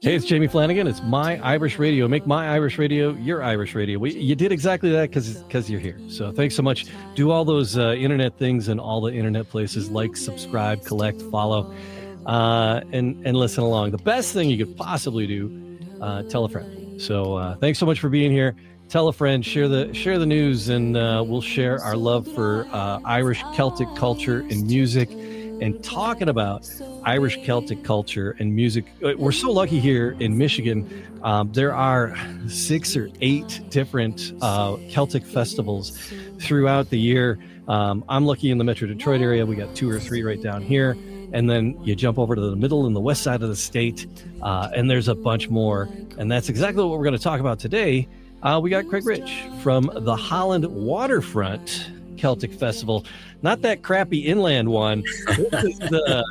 Hey, it's Jamie Flanagan. It's My Irish Radio. Make My Irish Radio your Irish radio. You did exactly that because you're here. So thanks so much. Do all those internet things and all the internet places, like, subscribe, collect, follow, and listen along. The best thing you could possibly do, tell a friend. So thanks so much for being here. Tell a friend, share the news, and we'll share our love for Irish Celtic culture and music. And talking about Irish Celtic culture and music, we're so lucky here in Michigan. There are 6 or 8 different Celtic festivals throughout the year. I'm lucky in the Metro Detroit area. We got 2 or 3 right down here. And then you jump over to the middle and the west side of the state, and there's a bunch more. And that's exactly what we're going to talk about today. We got Craig Rich from the Holland Waterfront Celtic Festival, not that crappy inland one. This is the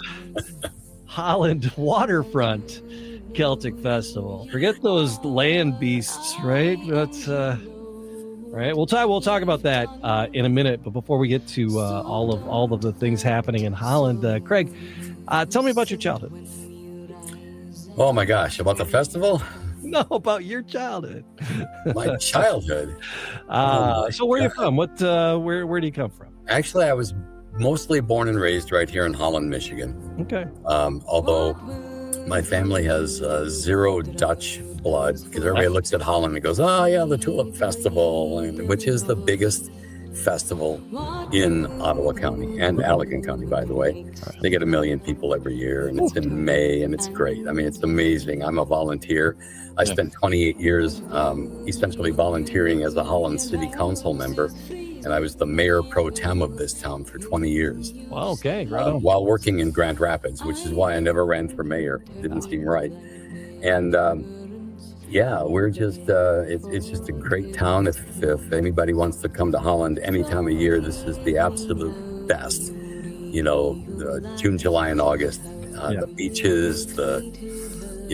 Holland Waterfront Celtic Festival. Forget those land beasts, right? That's right. We'll talk about that in a minute. But before we get to all of the things happening in Holland, Craig, tell me about your childhood. Oh my gosh, about the festival? No, about your childhood. My childhood. So where are you from? Where do you come from? Actually, I was mostly born and raised right here in Holland, Michigan. Okay. Although my family has 0 Dutch blood, because everybody looks at Holland and goes, "Oh yeah, the Tulip Festival," which is the biggest festival in Ottawa County and Allegan County, by the way. They get 1 million people every year, and it's in May, and it's great. I mean, it's amazing. I'm a volunteer. I spent 28 years essentially volunteering as a Holland City Council member, and I was the mayor pro tem of this town for 20 years. Wow, okay, right on. While working in Grand Rapids, which is why I never ran for mayor. It didn't seem right. And yeah, we're just, it's just a great town. If anybody wants to come to Holland any time of year, this is the absolute best. You know, June, July, and August, the beaches,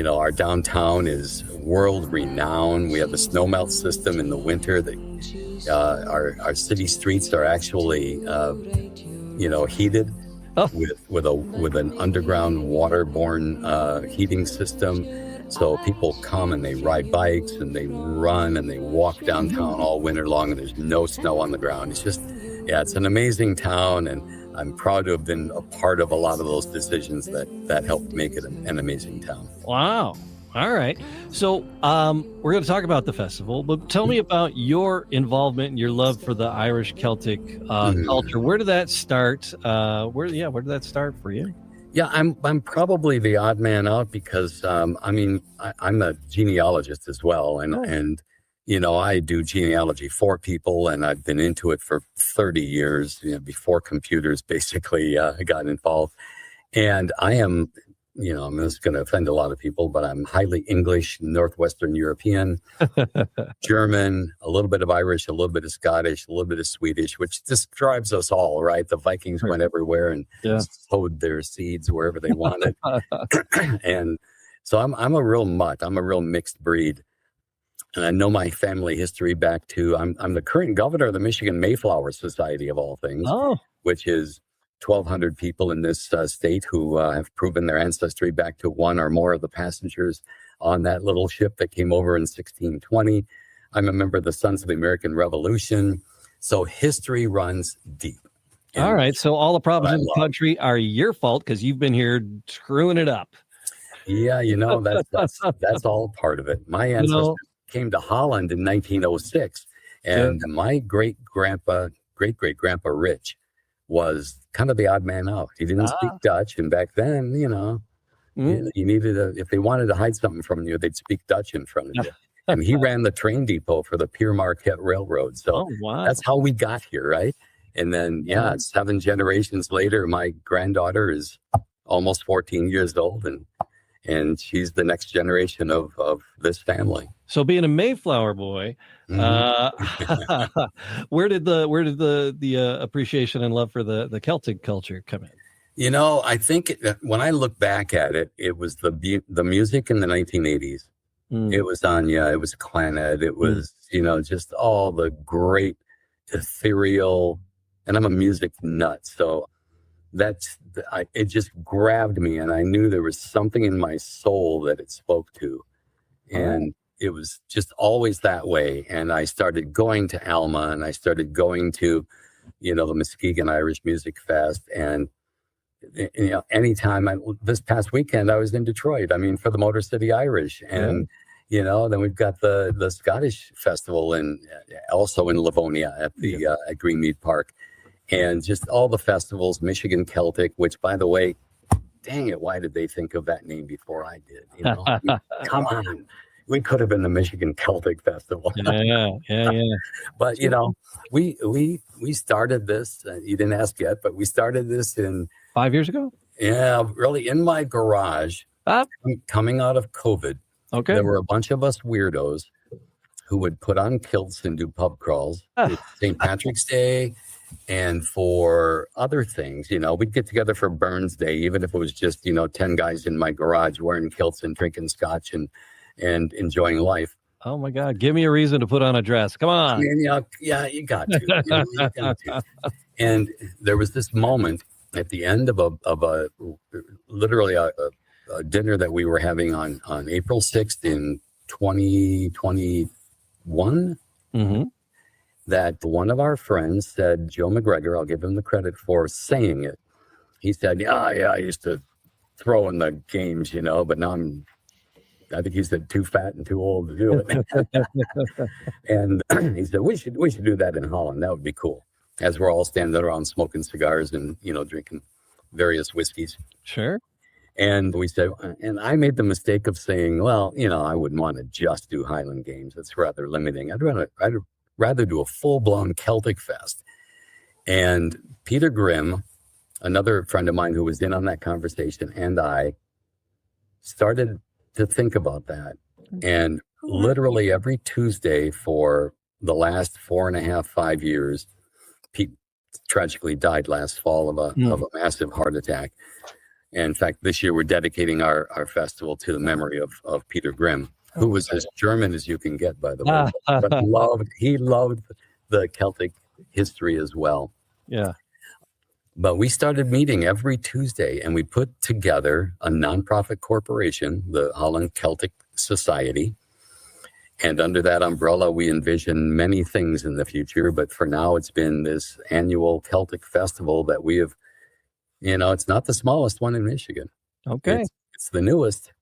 our downtown is world renowned. We have a snowmelt system in the winter. Our city streets are actually, heated with an underground waterborne heating system. So people come and they ride bikes and they run and they walk downtown all winter long, and there's no snow on the ground. It's just, it's an amazing town, and I'm proud to have been a part of a lot of those decisions that helped make it an amazing town. Wow. All right. So we're going to talk about the festival, but tell me about your involvement and your love for the Irish Celtic culture. Where did that start? Where did that start for you? Yeah, I'm probably the odd man out because I'm a genealogist as well, and I do genealogy for people, and I've been into it for 30 years. Before computers basically got involved, and I am, I'm just going to offend a lot of people, but I'm highly English, Northwestern European, German, a little bit of Irish, a little bit of Scottish, a little bit of Swedish, which describes us all, right? The Vikings went everywhere and sowed their seeds wherever they wanted. And so I'm a real mutt. I'm a real mixed breed. And I know my family history back to, I'm the current governor of the Michigan Mayflower Society, of all things, which is 1,200 people in this state who have proven their ancestry back to one or more of the passengers on that little ship that came over in 1620. I'm a member of the Sons of the American Revolution. So history runs deep. And all right. So all the problems in the country are your fault because you've been here screwing it up. Yeah, that's all part of it. My ancestors came to Holland in 1906, and my great-great-grandpa Rich was kind of the odd man out. He didn't speak Dutch, and back then, you needed if they wanted to hide something from you, they'd speak Dutch in front of you. And he ran the train depot for the Pierre Marquette Railroad. So that's how we got here, right? And then, 7 generations later, my granddaughter is almost 14 years old, and she's the next generation of this family. So being a Mayflower boy, where did the appreciation and love for the Celtic culture come in? I think when I look back at it, it was the music in the 1980s. It was Anya, it was Clannad, it was, just all the great ethereal, and I'm a music nut. So it just grabbed me, and I knew there was something in my soul that it spoke to. And it was just always that way. And I started going to Alma, and I started going to, the Muskegon Irish Music Fest. And, anytime this past weekend, I was in Detroit, for the Motor City Irish. And, then we've got the Scottish Festival also in Livonia at at Greenmead Park. And just all the festivals, Michigan Celtic, which, by the way, dang it, why did they think of that name before I did? Come on. We could have been the Michigan Celtic Festival. Yeah. But, we started this, you didn't ask yet, but we started this in 5 years ago? Yeah, really in my garage, coming out of COVID. Okay. There were a bunch of us weirdos who would put on kilts and do pub crawls. It's St. Patrick's Day. And for other things, we'd get together for Burns Day, even if it was just, 10 guys in my garage wearing kilts and drinking scotch and enjoying life. Oh my God. Give me a reason to put on a dress. Come on. You got to. You got to. And there was this moment at the end of a literally a dinner that we were having on April 6th in 2021. Mm-hmm. That one of our friends said, Joe McGregor, I'll give him the credit for saying it. He said, yeah, I used to throw in the games, but now I think he said too fat and too old to do it. And he said, we should do that in Holland. That would be cool. As we're all standing around smoking cigars and, drinking various whiskeys. Sure. And we said, and I made the mistake of saying, well, I wouldn't want to just do Highland games. It's rather limiting. I'd rather do a full-blown Celtic fest. And Peter Grimm, another friend of mine who was in on that conversation, and I started to think about that. And literally every Tuesday for the last 5 years, Pete tragically died last fall of a massive heart attack. And in fact, this year we're dedicating our festival to the memory of Peter Grimm, who was as German as you can get, by the way, but he loved the Celtic history as well. Yeah. But we started meeting every Tuesday, and we put together a nonprofit corporation, the Holland Celtic Society. And under that umbrella, we envision many things in the future. But for now, it's been this annual Celtic festival that we have, it's not the smallest one in Michigan. Okay. It's the newest.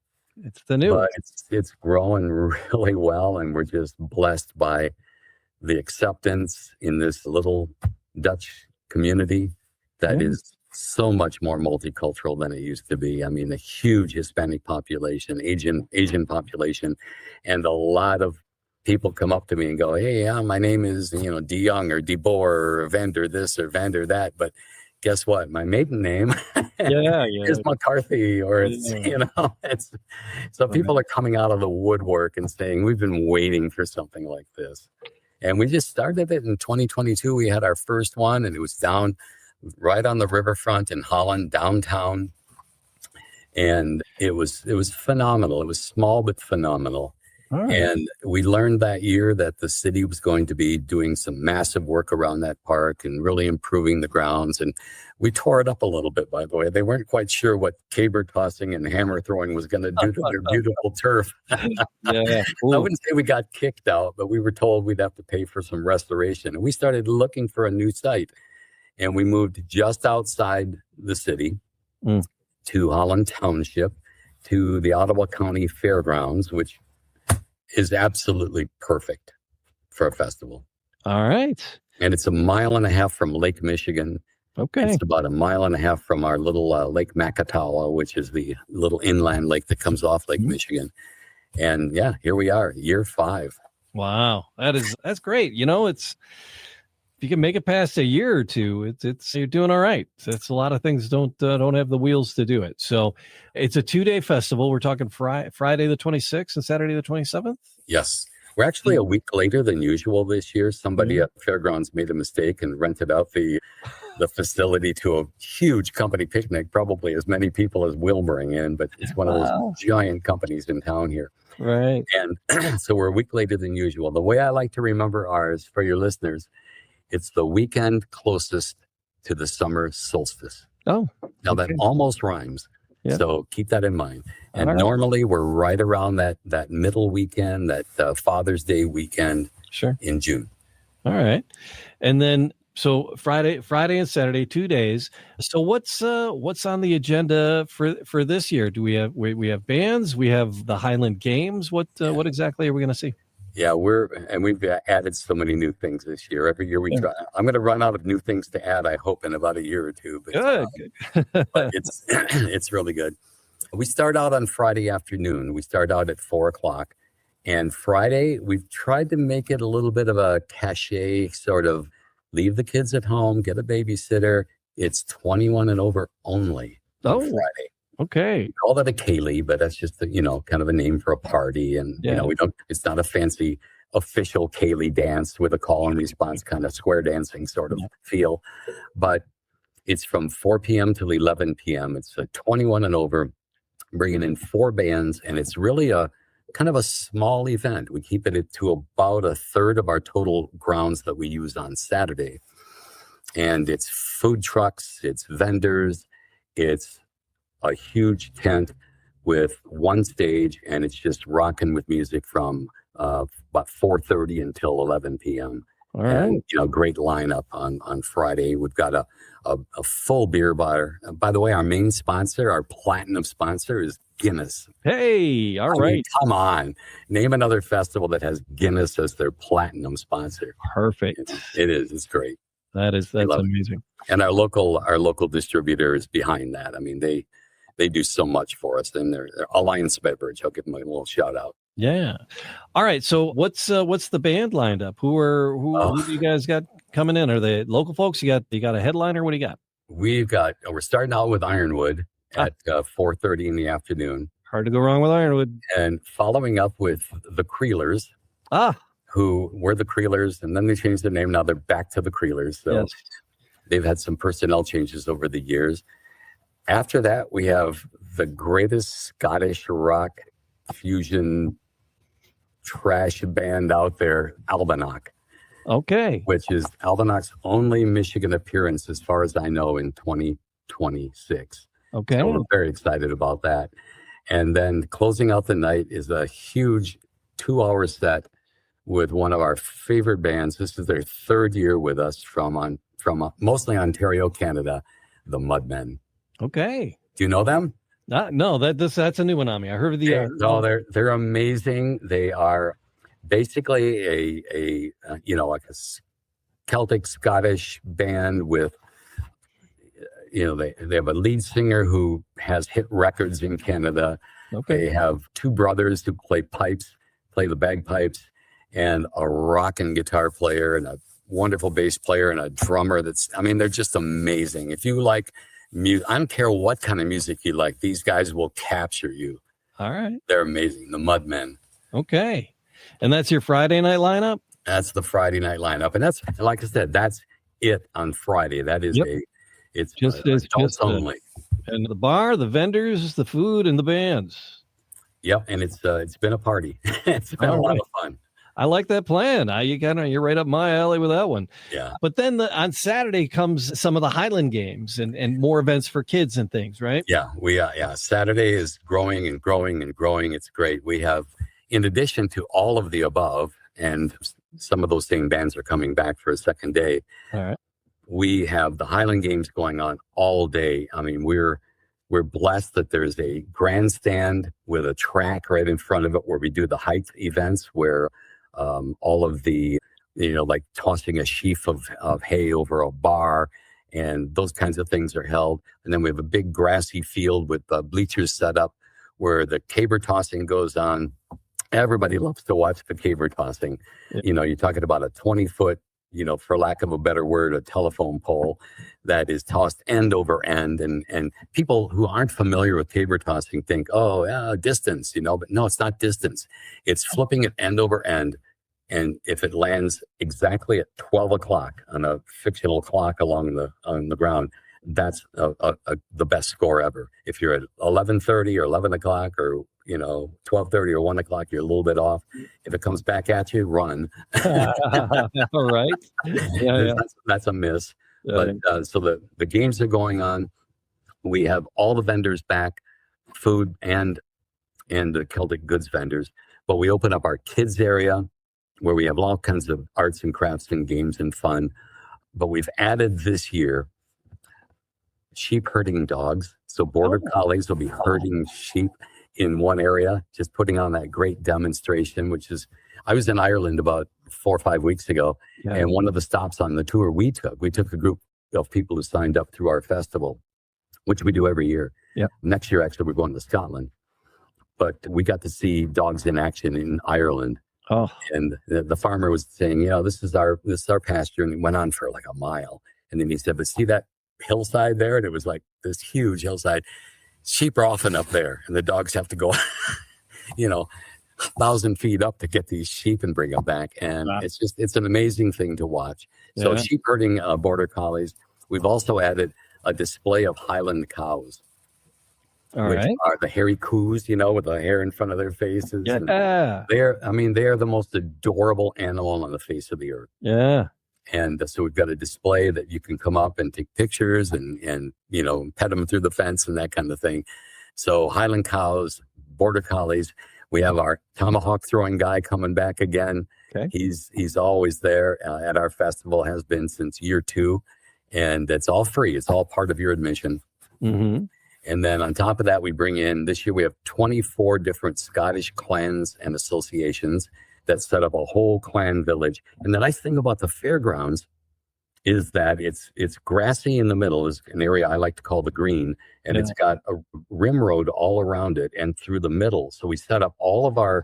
It's the newest. But it's growing really well. And we're just blessed by the acceptance in this little Dutch community that is so much more multicultural than it used to be. I mean, a huge Hispanic population, Asian population, and a lot of people come up to me and go, hey, my name is, De Young or De Boer or Vander this or Vander that. But guess what? My maiden name is McCarthy, or it's, so people are coming out of the woodwork and saying, we've been waiting for something like this. And we just started it in 2022. We had our first one, and it was down right on the riverfront in Holland, downtown. And it was phenomenal. It was small, but phenomenal. Right. And we learned that year that the city was going to be doing some massive work around that park and really improving the grounds. And we tore it up a little bit, by the way. They weren't quite sure what caber tossing and hammer throwing was going to do to their beautiful turf. I wouldn't say we got kicked out, but we were told we'd have to pay for some restoration. And we started looking for a new site. And we moved just outside the city to Holland Township, to the Ottawa County Fairgrounds, which is absolutely perfect for a festival. All right. And it's 1.5 miles from Lake Michigan. Okay. It's about 1.5 miles from our little Lake Macatawa, which is the little inland lake that comes off Lake Michigan. And here we are, year 5. Wow. That's great. It's, if you can make it past a year or two, it's you're doing all right. It's a lot of things don't have the wheels to do it. So it's a 2-day festival. We're talking Friday the 26th and Saturday the 27th. Yes. We're actually a week later than usual this year. Somebody at the fairgrounds made a mistake and rented out the facility to a huge company picnic, probably as many people as we'll bring in, but it's one of those giant companies in town here. Right. And so we're a week later than usual. The way I like to remember ours for your listeners, it's the weekend closest to the summer solstice. Oh, Now that okay. almost rhymes. Yeah. So keep that in mind. And All right. normally we're right around that middle weekend, that Father's Day weekend Sure. in June. All right. And then so Friday and Saturday, 2 days. So what's on the agenda for this year? Do we have have bands? We have the Highland Games. What exactly are we going to see? Yeah, we've added so many new things this year. Every year we try. I'm going to run out of new things to add, I hope, in about a year or two. But, Good. but it's it's really good. We start out on Friday afternoon. We start out at 4:00, and Friday we've tried to make it a little bit of a cachet sort of. Leave the kids at home, get a babysitter. It's 21 and over only on Friday. Okay. We call that a Kaylee, but that's just kind of a name for a party, and we don't. It's not a fancy official Kaylee dance with a call and response kind of square dancing sort of feel, but it's from 4 p.m. till 11 p.m. It's a 21 and over, bringing in 4 bands, and it's really a kind of a small event. We keep it to about a third of our total grounds that we use on Saturday. And it's food trucks, it's vendors, it's a huge tent with one stage, and it's just rocking with music from about 4:30 until 11 p.m. All right. And, great lineup on Friday. We've got a full beer bar. By the way, our main sponsor, our platinum sponsor, is Guinness. Hey, all right. Come on. Name another festival that has Guinness as their platinum sponsor. Perfect. It is. It's great. That's amazing. And our local distributor is behind that. I mean, they do so much for us. And they're Alliance Beverage. I'll give them a little shout out. Yeah. All right. So what's the band lined up? Who do you guys got coming in? Are they local folks? You got a headliner? What do you got? We're starting out with Ironwood at 4:30 in the afternoon. Hard to go wrong with Ironwood. And following up with the Creelers. Who were the Creelers, and then they changed their name. Now they're back to the Creelers. So they've had some personnel changes over the years. After that, we have the greatest Scottish rock fusion trash band out there, Albanach. Okay. Which is Albanach's only Michigan appearance, as far as I know, in 2026. Okay. So we're very excited about that. And then closing out the night is a huge 2-hour set with one of our favorite bands. This is their 3rd year with us from mostly Ontario, Canada, the Mudmen. Okay. Do you know them? No, that's a new one on me. I heard of the. They're amazing. They are basically a like a Celtic Scottish band with. They have a lead singer who has hit records in Canada. Okay. They have 2 brothers who play the bagpipes, and a rockin' guitar player, and a wonderful bass player, and a drummer. They're just amazing. If you like music, I don't care what kind of music you like, these guys will capture you. All right. They're amazing. The Mudmen. Okay. And that's your Friday night lineup? That's the Friday night lineup. And that's, like I said, that's it on Friday. That is it's just only. And the bar, the vendors, the food, and the bands. Yep. And it's been a party. It's been a lot of fun. I like that plan. You're right up my alley with that one. Yeah. But then on Saturday comes some of the Highland games and more events for kids and things, right? Yeah, Saturday is growing and growing and growing. It's great. We have, in addition to all of the above, and some of those same bands are coming back for a second day. All right. We have the Highland games going on all day. I mean, we're blessed that there's a grandstand with a track right in front of it where we do the height events, where all of the, like tossing a sheaf of hay over a bar and those kinds of things are held. And then we have a big grassy field with bleachers set up where the caber tossing goes on. Everybody loves to watch the caber tossing. Yeah. You're talking about a 20-foot, for lack of a better word, a telephone pole that is tossed end over end. And people who aren't familiar with caber tossing think, distance, but no, it's not distance. It's flipping it end over end. And if it lands exactly at 12 o'clock on a fictional clock on the ground, that's the best score ever. If you're at 11:30 or 11 o'clock or 12:30 or 1 o'clock, you're a little bit off. If it comes back at you, run. All right. Yeah. That's a miss. But so the games are going on. We have all the vendors back, food and the Celtic goods vendors. But we open up our kids area where we have all kinds of arts and crafts and games and fun. But we've added this year sheep herding dogs. So border collies will be herding sheep in one area, just putting on that great demonstration, I was in Ireland about 4 or 5 weeks ago. Yeah. And one of the stops on the tour we took a group of people who signed up through our festival, which we do every year. Yeah. Next year, actually, we're going to Scotland. But we got to see dogs in action in Ireland. Oh. And the farmer was saying, this is our pasture. And it went on for like a mile. And then he said, but see that hillside there? And it was like this huge hillside. Sheep are often up there, and the dogs have to go, 1,000 feet up to get these sheep and bring them back. And wow. It's an amazing thing to watch. So sheep herding border collies. We've also added a display of Highland cows. All which right. are the hairy coos, with the hair in front of their faces. Yeah. They are the most adorable animal on the face of the earth. Yeah. And so we've got a display that you can come up and take pictures and pet them through the fence and that kind of thing. So Highland cows, border collies. We have our tomahawk throwing guy coming back again. Okay. He's always there at our festival, has been since year 2. And it's all free. It's all part of your admission. Mm-hmm. And then on top of that, we bring in, this year we have 24 different Scottish clans and associations that set up a whole clan village. And the nice thing about the fairgrounds is that it's grassy in the middle, is an area I like to call the green, and it's got a rim road all around it and through the middle. So we set up all of our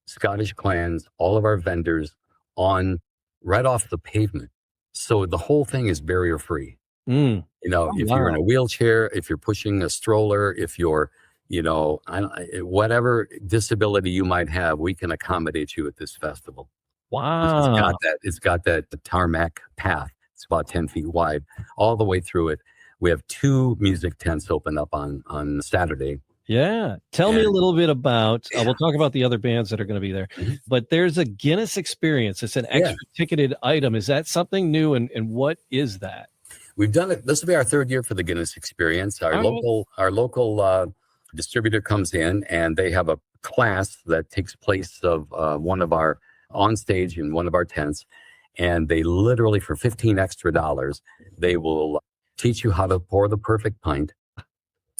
Scottish clans, all of our vendors on right off the pavement. So the whole thing is barrier free. Mm. If you're in a wheelchair, if you're pushing a stroller, if you're whatever disability you might have, we can accommodate you at this festival. Wow. It's got that tarmac path. It's about 10 feet wide all the way through it. We have 2 music tents open up on Saturday. Yeah. Tell me a little bit about, we'll talk about the other bands that are going to be there, but there's a Guinness experience. It's an extra ticketed item. Is that something new? And what is that? We've done it. This will be our 3rd year for the Guinness experience. Our local distributor comes in and they have a class that takes place of one of our on stage in one of our tents, and they literally for $15 extra, they will teach you how to pour the perfect pint,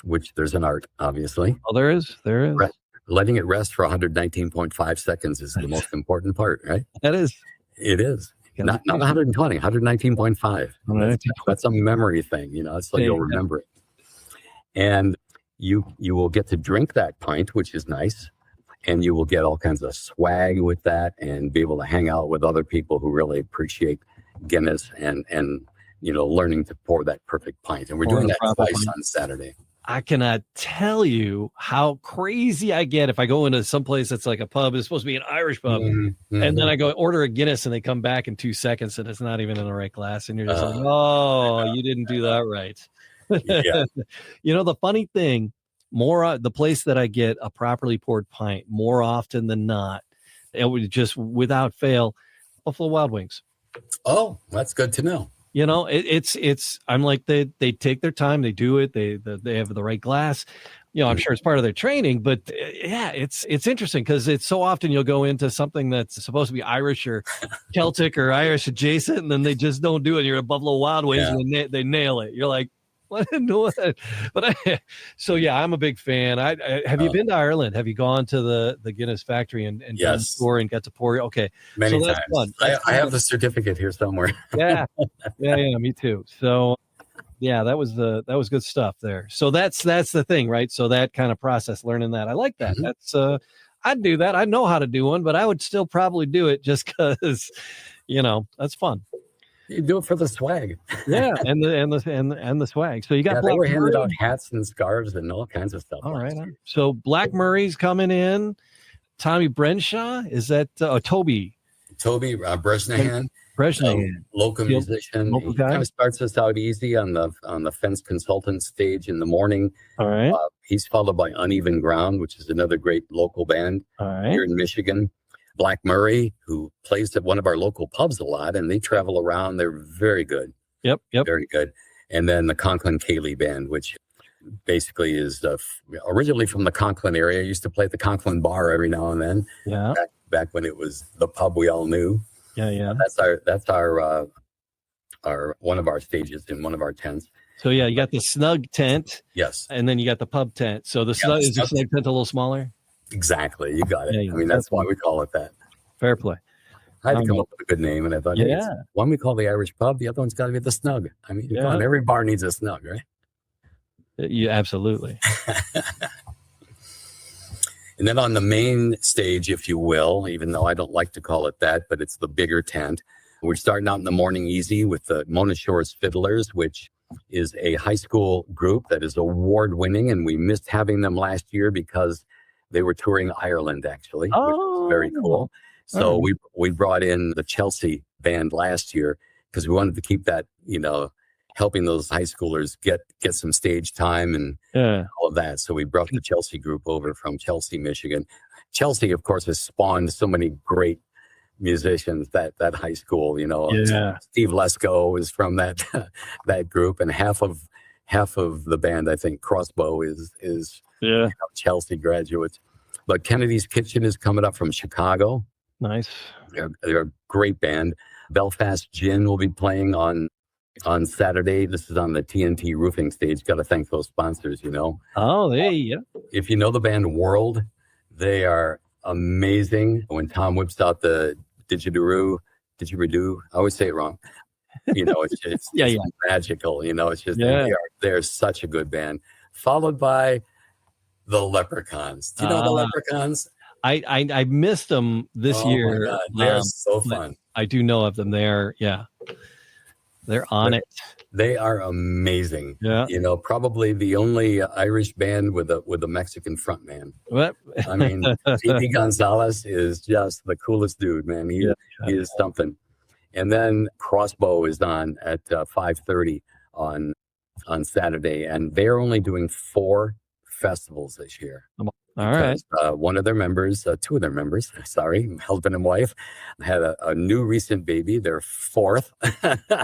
which there's an art, obviously. Oh, there is. Letting it rest for 119.5 seconds is the most important part, right? That is. It is. Not 120, 119.5. That's a memory thing, so you'll remember it. And you will get to drink that pint, which is nice. And you will get all kinds of swag with that and be able to hang out with other people who really appreciate Guinness and learning to pour that perfect pint. And we're doing that twice on Saturday. I cannot tell you how crazy I get if I go into some place that's like a pub. It's supposed to be an Irish pub. Mm-hmm. And then I go order a Guinness and they come back in 2 seconds and it's not even in the right glass. And you're just like, oh, you didn't do that right. Yeah. The funny thing, the place that I get a properly poured pint more often than not, it would just without fail, Buffalo Wild Wings. Oh, that's good to know. It's I'm like, they take their time, they do it, they have the right glass. I'm sure it's part of their training, but it's interesting because it's so often you'll go into something that's supposed to be Irish or Celtic or Irish adjacent, and then they just don't do it. You're at Buffalo Wild Wings and they nail it. You're like, what? But I'm a big fan. Have you been to Ireland? Have you gone to the Guinness factory and done the tour and got to pour? Okay, many times. Fun. I have the certificate here somewhere. yeah, me too. So that was good stuff there. So that's the thing, right? So that kind of process, learning that, I like that. Mm-hmm. That's I'd do that. I know how to do one, but I would still probably do it just because that's fun. You do it for the swag. Yeah, and the swag. So you got they were handing out hats and scarves and all kinds of stuff. All right. So Black Murray's coming in. Tommy Brenshaw, is that Toby Bresnahan, local musician. Local he guy? kind of starts us out easy on the fence consultant stage in the morning. All right. He's followed by Uneven Ground, which is another great local band here in Michigan. Black Murray, who plays at one of our local pubs a lot, and they travel around. They're very good. Yep. Very good. And then the Conklin Kaylee band, which basically is originally from the Conklin area. I used to play at the Conklin bar every now and then. Yeah. Back when it was the pub we all knew. Yeah. That's our one of our stages in one of our tents. So yeah, you got the snug tent. Yes. And then you got the pub tent. So the snug tent a little smaller? Exactly. You got it. Yeah, I mean, that's why we call it that. Fair play. I had to come up with a good name, and I thought, hey, one we call the Irish pub, the other one's got to be the snug. I mean, come on, every bar needs a snug, right? Yeah, absolutely. And then on the main stage, if you will, even though I don't like to call it that, but it's the bigger tent. We're starting out in the morning easy with the Mona Shores Fiddlers, which is a high school group that is award-winning, and we missed having them last year because they were touring Ireland, actually, which was very cool. So we brought in the Chelsea band last year because we wanted to keep that, helping those high schoolers get some stage time and all of that. So we brought the Chelsea group over from Chelsea, Michigan. Chelsea, of course, has spawned so many great musicians, that high school, Steve Lesko is from that group, and half of the band, I think, Crossbow is Chelsea graduates. But Kennedy's Kitchen is coming up from Chicago. Nice. They're a great band. Belfast Gin will be playing on Saturday. This is on the TNT roofing stage. Got to thank those sponsors, Oh, yeah. If you know the band World, they are amazing. When Tom whips out the didgeridoo, I always say it wrong. It's magical. It's just they're such a good band. Followed by the Leprechauns. Do you know the Leprechauns? I missed them this year. My God. They're so fun. I do know of them. They're on it. They are amazing. Yeah. Probably the only Irish band with a Mexican frontman. What? I mean, Pete Gonzalez is just the coolest dude, man. He is something. And then Crossbow is on at 5:30 on Saturday, and they're only doing 4 festivals this year. All right. One of their members, 2 of their members, husband and wife, had a new recent baby, their 4th.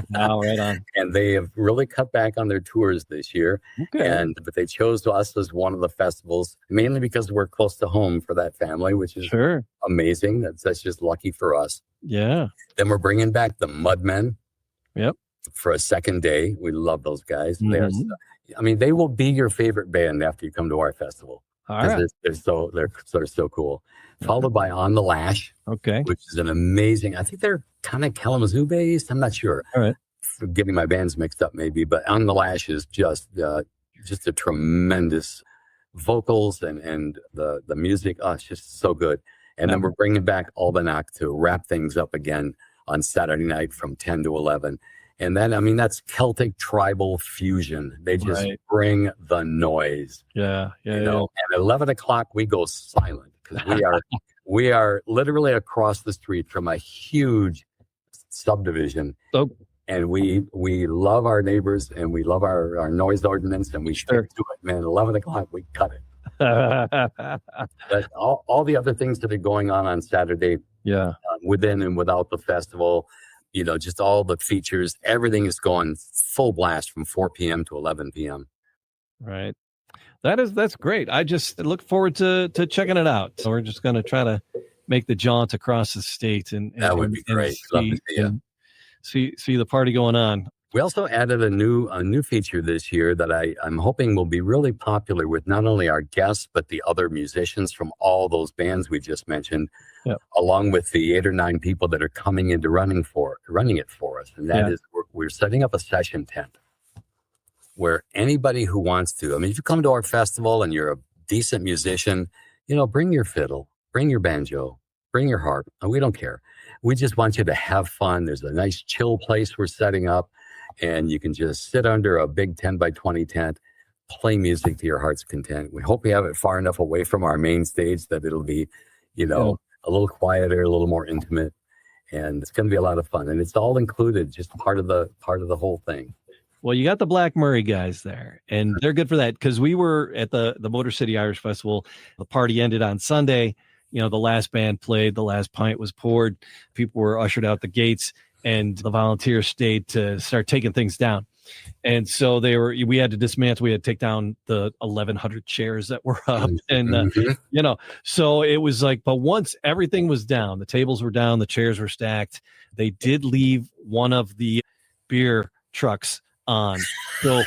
Wow, right on. And they have really cut back on their tours this year. Okay. But they chose us as one of the festivals, mainly because we're close to home for that family, which is amazing. That's just lucky for us. Yeah. Then we're bringing back the Mudmen. Yep. For a second day. We love those guys. Mm-hmm. They will be your favorite band after you come to our festival. All right. They're so cool. Followed by On the Lash, which is an amazing. I think they're kind of Kalamazoo based. I'm not sure. All right, getting my bands mixed up maybe, but On the Lash is just a tremendous vocals and the music. Oh, it's just so good. And then we're bringing back Albanach to wrap things up again on Saturday night from 10 to 11. And then, that's Celtic tribal fusion. They just bring the noise. Yeah. At 11 o'clock, we go silent because we are literally across the street from a huge subdivision. Oh. And we love our neighbors and we love our noise ordinance and we stick to it, man. 11 o'clock, we cut it. But all the other things that are going on Saturday, within and without the festival, just all the features, everything is going full blast from 4 p.m. to 11 p.m. Right. That's great. I just look forward to checking it out. So we're just going to try to make the jaunt across the state and that would be great. Love to see you. See the party going on. We also added a new feature this year that I'm hoping will be really popular with not only our guests, but the other musicians from all those bands we just mentioned, along with the 8 or 9 people that are coming into running it for us. And that is, we're setting up a session tent where anybody who wants to, if you come to our festival and you're a decent musician, bring your fiddle, bring your banjo, bring your harp. We don't care. We just want you to have fun. There's a nice chill place we're setting up. And you can just sit under a big 10 by 20 tent, play music to your heart's content. We hope we have it far enough away from our main stage that it'll be, a little quieter, a little more intimate. And it's going to be a lot of fun. And it's all included, just part of the whole thing. Well, you got the Black Murray guys there, and they're good for that because we were at the Motor City Irish Festival. The party ended on Sunday. The last band played, the last pint was poured. People were ushered out the gates. And the volunteers stayed to start taking things down. And so we had to dismantle, we had to take down the 1,100 chairs that were up. And, so it was like, but once everything was down, the tables were down, the chairs were stacked, they did leave one of the beer trucks on. So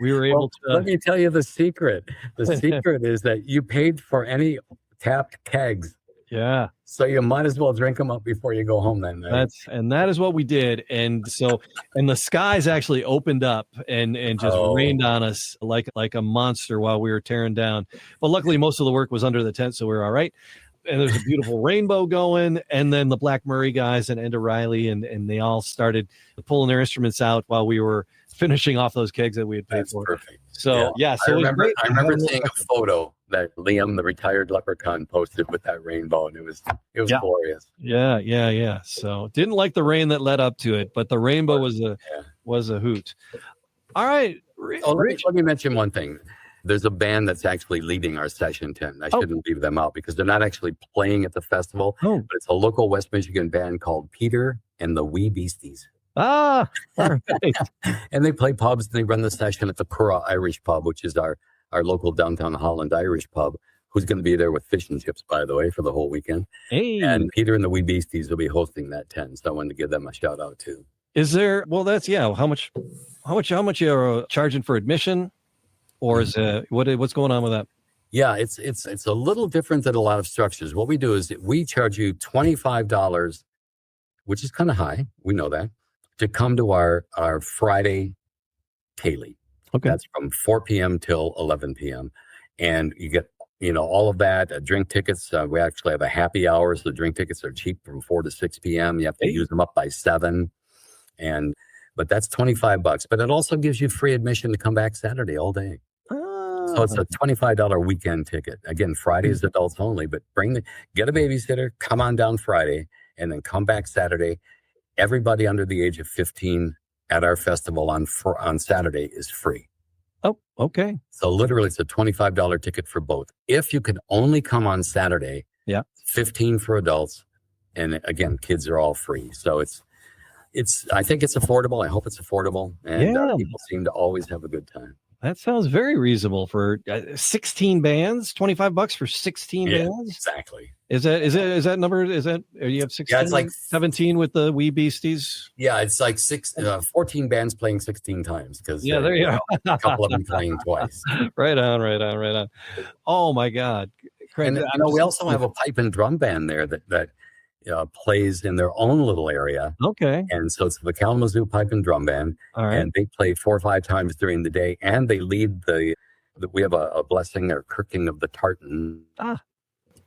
we were able to. Let me tell you the secret. The secret is that you paid for any tapped kegs. Yeah. So you might as well drink them up before you go home that night. That is what we did. And the skies actually opened up and just rained on us like a monster while we were tearing down. But luckily most of the work was under the tent, so we were all right. And there's a beautiful rainbow going. And then the Black Murray guys and Enda Riley and they all started pulling their instruments out while we were finishing off those kegs that we had paid for. Perfect. So yeah, so I remember seeing a photo that Liam, the retired leprechaun, posted with that rainbow, and it was glorious. Yeah. So didn't like the rain that led up to it, but the rainbow was a hoot. All right. Let me mention one thing. There's a band that's actually leading our session tent. I shouldn't leave them out because they're not actually playing at the festival, but it's a local West Michigan band called Peter and the Wee Beasties. All right. And they play pubs and they run the session at the Cura Irish Pub, which is our local downtown Holland Irish pub, who's going to be there with fish and chips, by the way, for the whole weekend. Hey. And Peter and the Wee Beasties will be hosting that tent. So I wanted to give them a shout out too. Is there, well, that's, how much you're charging for admission, or is what's going on with that? Yeah, it's a little different than a lot of structures. What we do is we charge you $25, which is kind of high. We know that, to come to our Friday Kaylee. Okay. That's from 4 p.m. till 11 p.m. And you get, all of that, drink tickets. We actually have a happy hour, so the drink tickets are cheap from 4 to 6 p.m. You have to use them up by 7. But that's $25. But it also gives you free admission to come back Saturday all day. So it's a $25 weekend ticket. Again, Friday is adults only, but get a babysitter, come on down Friday, and then come back Saturday. Everybody under the age of 15 at our festival on Saturday is free. Oh, okay. So literally it's a $25 ticket for both. If you can only come on Saturday, $15 for adults. And again, kids are all free. So I think it's affordable. I hope it's affordable. And people seem to always have a good time. That sounds very reasonable for 16 bands, $25 for 16 bands. Exactly. Is that number? You have 16? Yeah, it's like 17 with the Wee Beasties. Yeah, it's like 14 bands playing 16 times because there you a couple of them playing twice. Right on. Oh my God. And we also have a pipe and drum band there that plays in their own little area. Okay. And so it's the Kalamazoo Pipe and Drum Band. All right. And they play 4 or 5 times during the day. And they lead we have a blessing or kirking of the tartan.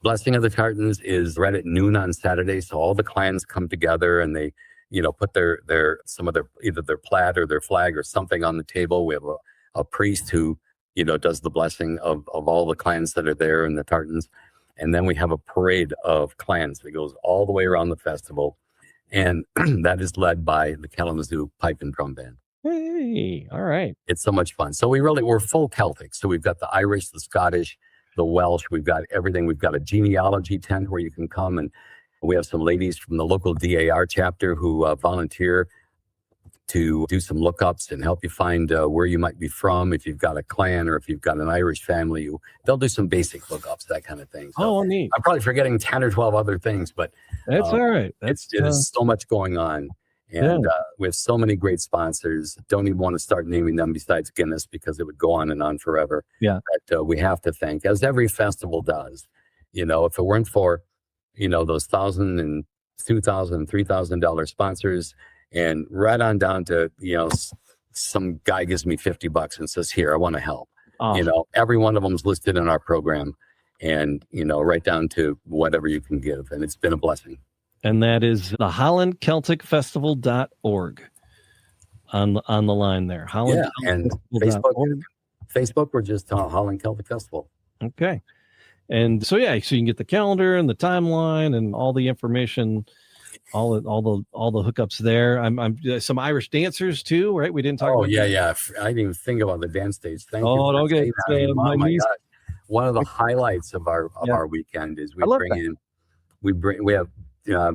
Blessing of the tartans is right at noon on Saturday. So all the clans come together and they, put some of their, either their plaid or their flag or something on the table. We have a priest who, does the blessing of all the clans that are there and the tartans. And then we have a parade of clans that goes all the way around the festival. And that is led by the Kalamazoo Pipe and Drum Band. Hey, all right. It's so much fun. So we're full Celtic. So we've got the Irish, the Scottish, the Welsh. We've got everything. We've got a genealogy tent where you can come. And we have some ladies from the local DAR chapter who volunteer to do some lookups and help you find where you might be from. If you've got a clan or if you've got an Irish family, they'll do some basic lookups, that kind of thing. So neat. I'm probably forgetting 10 or 12 other things, but that's all right. There's so much going on. And we have so many great sponsors. Don't even want to start naming them besides Guinness because it would go on and on forever. Yeah. That we have to thank, as every festival does. If it weren't for, those $1,000 and $2,000, $3,000 sponsors, and right on down to, some guy gives me $50 and says, here, I want to help. Every one of them is listed in our program and, right down to whatever you can give. And it's been a blessing. And that is the HollandCelticFestival.org on the line there. Holland and Facebook, we're just Holland Celtic Festival. Okay. And so, so you can get the calendar and the timeline and all the information, all the hookups there. I'm some Irish dancers too, right? We didn't talk about I didn't even think about the dance stage. Thank you. Oh, okay. My God. One of the highlights of our weekend is we have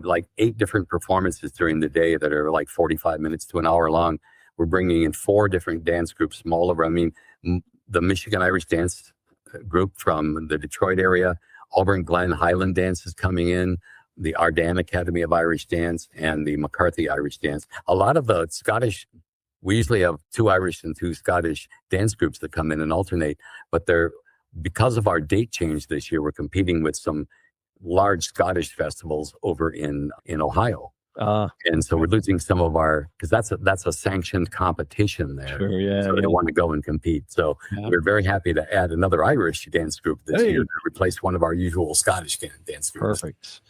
like 8 different performances during the day that are like 45 minutes to an hour long, We're bringing in 4 different dance groups from all over. I mean, the Michigan Irish Dance group from the Detroit area, Auburn Glen Highland Dance is coming in, the Ardan Academy of Irish Dance, and the McCarthy Irish Dance. A lot of the Scottish, we usually have 2 Irish and 2 Scottish dance groups that come in and alternate, but because of our date change this year, we're competing with some large Scottish festivals over in Ohio. And so we're losing some of because that's a sanctioned competition there. Sure, yeah. So they want to go and compete. So we're very happy to add another Irish dance group this year to replace one of our usual Scottish dance groups.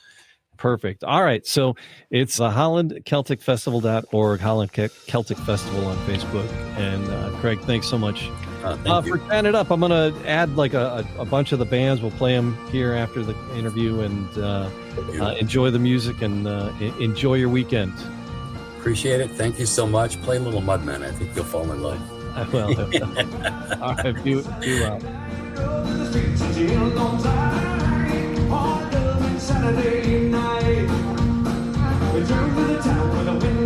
Perfect. All right. So it's HollandCelticFestival.org, Holland Celtic Festival on Facebook. And Craig, thanks so much for chatting it up. I'm going to add like a bunch of the bands. We'll play them here after the interview, and enjoy the music and enjoy your weekend. Appreciate it. Thank you so much. Play a little Mudman. I think you'll fall in love. I will. All right. Be well. Saturday night, we drove to the town with a window.